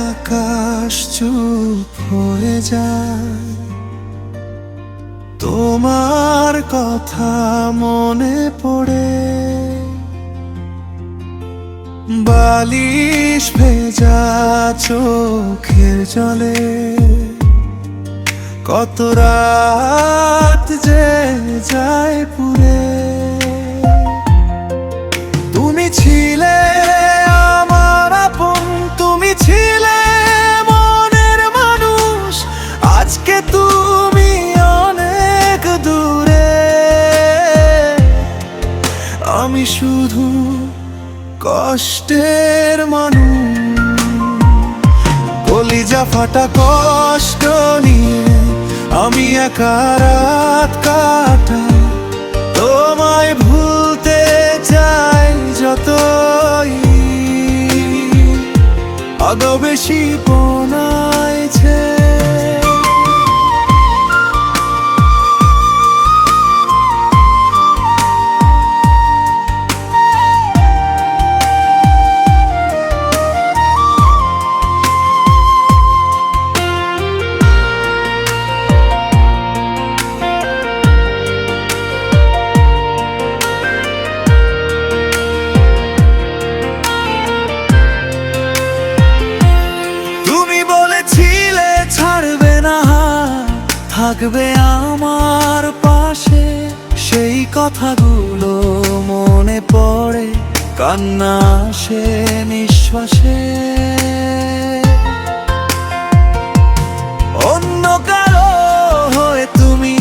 আকাশ চুপ হয়ে যায়, তোমার কথা মনে পড়ে। বালিশ ভেজা চোখের জলে কত রাত যে যায় পুরে। তুমি ছিলে আমার আপন, তুমি ছিলে মনের মানুষ, আজকে তুমি অনেক দূরে। আমি শুধু কষ্টের মানুষ, কলিজা ফাটা কষ্ট নিয়ে আমি একা রাত কাটাই। তোমায় ভুলতে চাই যতই, আদৌ বেশি পোনাইছে। থাকবে আমার পাশে, সেই কথাগুলো মনে পড়ে, কান্না আসে নিঃশ্বাসে। অন্য কারো হয়ে তুমি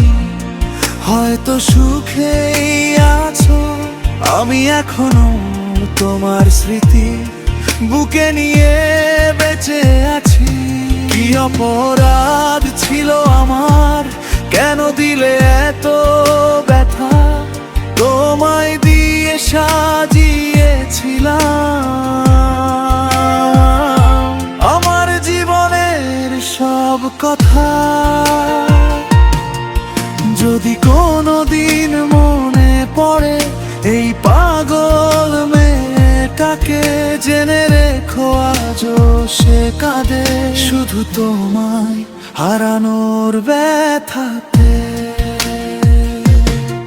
হয়তো সুখেই আছো, আমি এখনো তোমার স্মৃতি বুকে নিয়ে বেঁচে আছি। কি অপরাধ ছিল আমার, কেন দিলে এত ব্যথা? তোমায় দিয়ে সাজিয়েছিলাম আমার জীবনের সব কথা। যদি কোনোদিন মনে পড়ে এই পাগল মেয়েটাকে, জেনে রেখো আজও সে কাঁদে শুধু তোমায় হারানোর ব্যথাতে।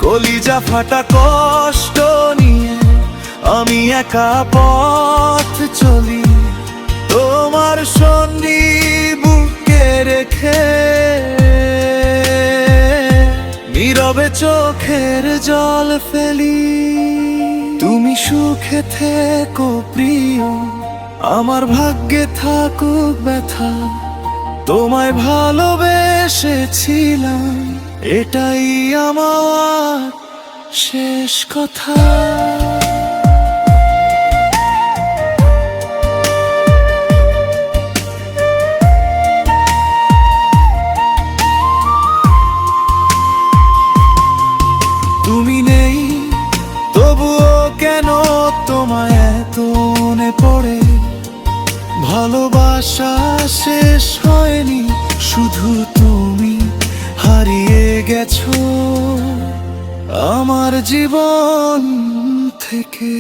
কলিজা ফাটা কষ্ট নিয়ে আমি একা পথ চলি, তোমার সঙ্গী বুকে রেখে নীরবে চোখের জল ফেলি। তুমি সুখে থেকো প্রিয়, আমার ভাগ্যে থাকুক ব্যথা। তোমায় ভালোবেসেছিলাম, এটাই আমার শেষ কথা। তুমি নেই তবুও কেন তোমায় এত মনে পড়ে? ভালোবাসা শেষ হয়নি, শুধু তুমি হারিয়ে গেছো আমার জীবন থেকে।